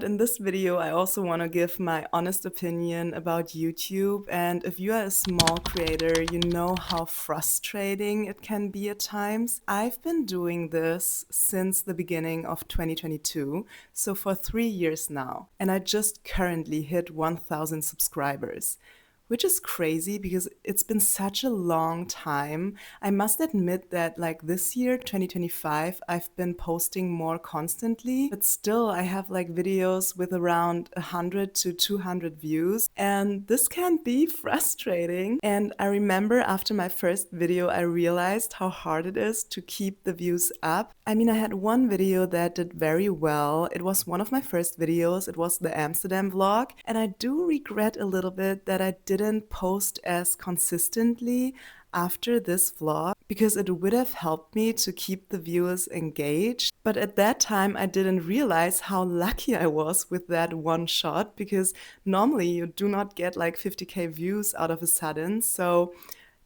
In this video, I also want to give my honest opinion about YouTube. And if you are a small creator, you know how frustrating it can be at times. I've been doing this since the beginning of 2022, so for 3 years now. And I just currently hit 1,000 subscribers, which is crazy because it's been such a long time. I must admit that, like, this year, 2025, I've been posting more constantly, but still I have like videos with around 100 to 200 views, and this can be frustrating. And I remember after my first video, I realized how hard it is to keep the views up. I mean, I had one video that did very well. It was one of my first videos. It was the Amsterdam vlog, and I do regret a little bit that I didn't post as consistently after this vlog because it would have helped me to keep the viewers engaged. But at that time, I didn't realize how lucky I was with that one shot, because normally you do not get like 50K views out of a sudden. So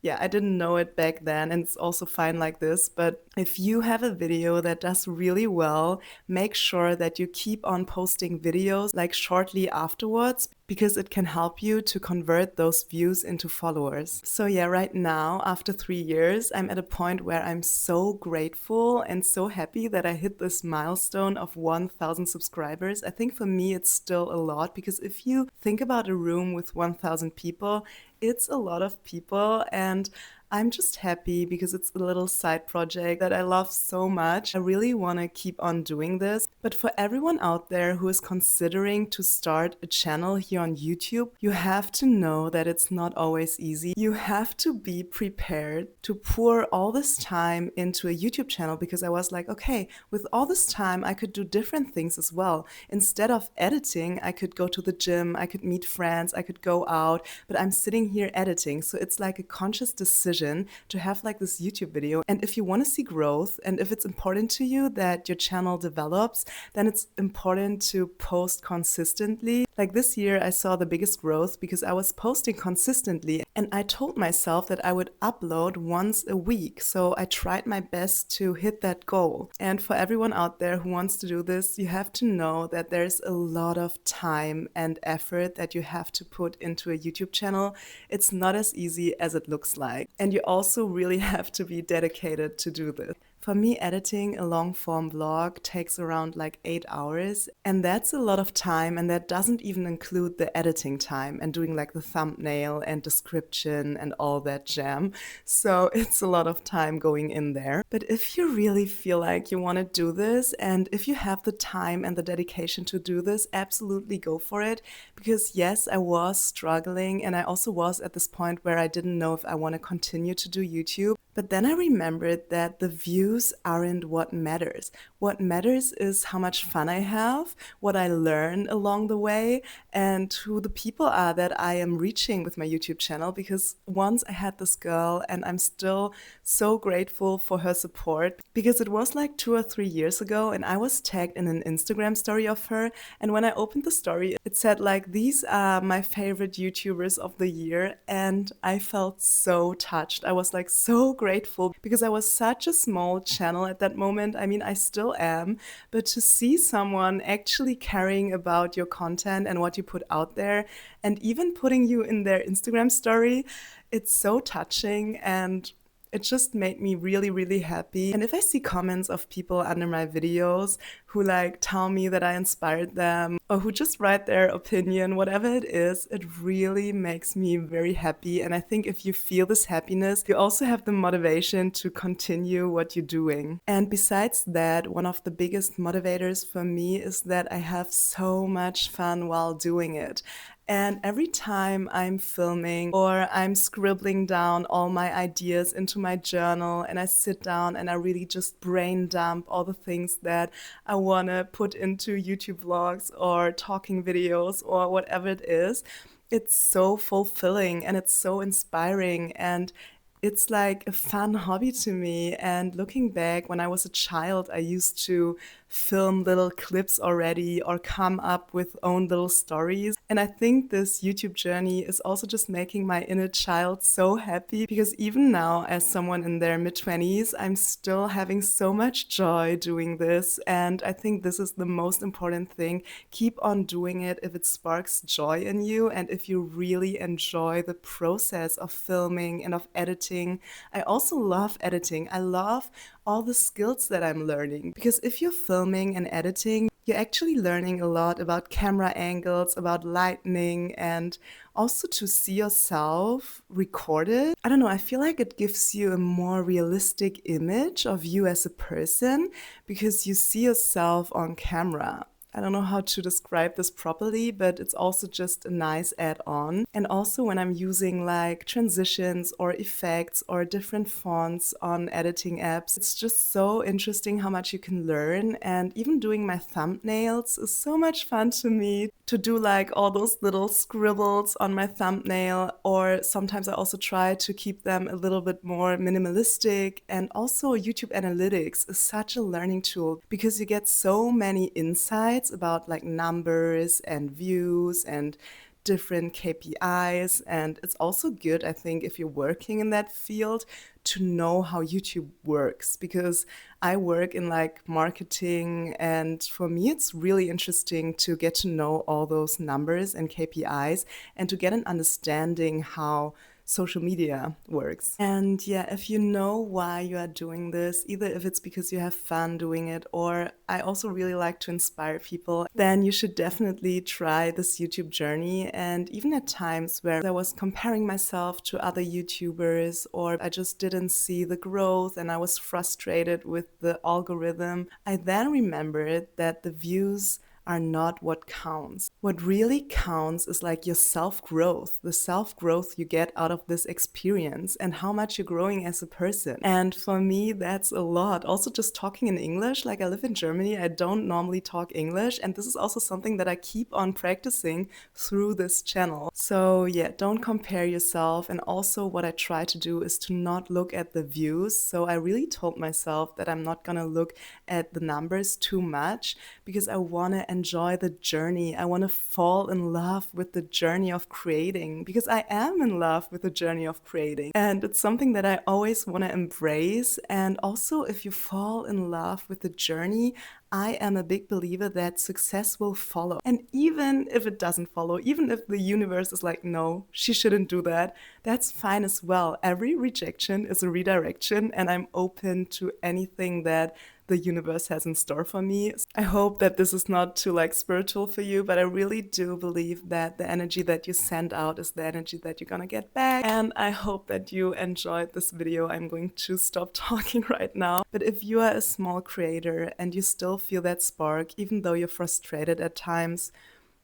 yeah, I didn't know it back then, and it's also fine like this. But if you have a video that does really well, make sure that you keep on posting videos like shortly afterwards, because it can help you to convert those views into followers. So yeah, right now, after 3 years, I'm at a point where I'm so grateful and so happy that I hit this milestone of 1,000 subscribers. I think for me, it's still a lot, because if you think about a room with 1,000 people, it's a lot of people, and I'm just happy because it's a little side project that I love so much. I really want to keep on doing this. But for everyone out there who is considering to start a channel here on YouTube, you have to know that it's not always easy. You have to be prepared to pour all this time into a YouTube channel, because I was like, okay, with all this time, I could do different things as well. Instead of editing, I could go to the gym, I could meet friends, I could go out, but I'm sitting here editing. So it's like a conscious decision to have like this YouTube video. And if you want to see growth, and if it's important to you that your channel develops, then it's important to post consistently. Like this year, I saw the biggest growth because I was posting consistently, and I told myself that I would upload once a week. So I tried my best to hit that goal. And for everyone out there who wants to do this, you have to know that there's a lot of time and effort that you have to put into a YouTube channel. It's not as easy as it looks like. And you also really have to be dedicated to do this. For me, editing a long form vlog takes around like 8 hours, and that's a lot of time, and that doesn't even include the editing time and doing like the thumbnail and description and all that jam. So it's a lot of time going in there. But if you really feel like you want to do this, and if you have the time and the dedication to do this, absolutely go for it. Because yes, I was struggling, and I also was at this point where I didn't know if I want to continue to do YouTube. But then I remembered that the views aren't what matters. What matters is how much fun I have, what I learn along the way, and who the people are that I am reaching with my YouTube channel. Because once I had this girl, and I'm still so grateful for her support, because it was like 2 or 3 years ago, and I was tagged in an Instagram story of her. And when I opened the story, it said like, these are my favorite YouTubers of the year. And I felt so touched. I was like so grateful, because I was such a small channel at that moment. I mean, I still am, but to see someone actually caring about your content and what you put out there, and even putting you in their Instagram story, it's so touching, and it just made me really, really happy. And if I see comments of people under my videos who like tell me that I inspired them, or who just write their opinion, whatever it is, it really makes me very happy. And I think if you feel this happiness, you also have the motivation to continue what you're doing. And besides that, one of the biggest motivators for me is that I have so much fun while doing it. And every time I'm filming or I'm scribbling down all my ideas into my journal, and I sit down and I really just brain dump all the things that I want to put into YouTube vlogs or talking videos or whatever it is, it's so fulfilling and it's so inspiring, and it's like a fun hobby to me. And looking back, when I was a child, I used to film little clips already or come up with own little stories. And I think this YouTube journey is also just making my inner child so happy, because even now, as someone in their mid-20s, I'm still having so much joy doing this. And I think this is the most important thing. Keep on doing it if it sparks joy in you and if you really enjoy the process of filming and of editing. I also love editing. I love all the skills that I'm learning, because if you're filming and editing, you're actually learning a lot about camera angles, about lighting, and also to see yourself recorded. I don't know, I feel like it gives you a more realistic image of you as a person because you see yourself on camera. I don't know how to describe this properly, but it's also just a nice add-on. And also when I'm using like transitions or effects or different fonts on editing apps, it's just so interesting how much you can learn. And even doing my thumbnails is so much fun to me, to do like all those little scribbles on my thumbnail, or sometimes I also try to keep them a little bit more minimalistic. And also YouTube Analytics is such a learning tool because you get so many insights about like numbers and views and different KPIs. And it's also good, I think, if you're working in that field, to know how YouTube works, because I work in like marketing, and for me it's really interesting to get to know all those numbers and KPIs and to get an understanding how social media works. And yeah, if you know why you are doing this, either if it's because you have fun doing it, or I also really like to inspire people, then you should definitely try this YouTube journey. And even at times where I was comparing myself to other YouTubers, or I just didn't see the growth and I was frustrated with the algorithm, I then remembered that the views are not what counts. What really counts is like your self-growth, the self-growth you get out of this experience and how much you're growing as a person. And for me, that's a lot. Also just talking in English, like I live in Germany, I don't normally talk English, and this is also something that I keep on practicing through this channel. So yeah, don't compare yourself. And also what I try to do is to not look at the views. So I really told myself that I'm not gonna look at the numbers too much, because I wanna enjoy the journey. I want to fall in love with the journey of creating, because I am in love with the journey of creating. And it's something that I always want to embrace. And also, if you fall in love with the journey, I am a big believer that success will follow. And even if it doesn't follow, even if the universe is like, no, she shouldn't do that, that's fine as well. Every rejection is a redirection, and I'm open to anything that the universe has in store for me. I hope that this is not too like spiritual for you, but I really do believe that the energy that you send out is the energy that you're gonna get back. And I hope that you enjoyed this video. I'm going to stop talking right now. But if you are a small creator and you still feel that spark, even though you're frustrated at times,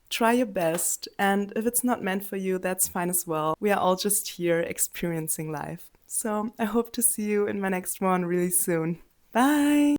try your best. And if it's not meant for you, that's fine as well. We are all just here experiencing life. So I hope to see you in my next one really soon. Bye!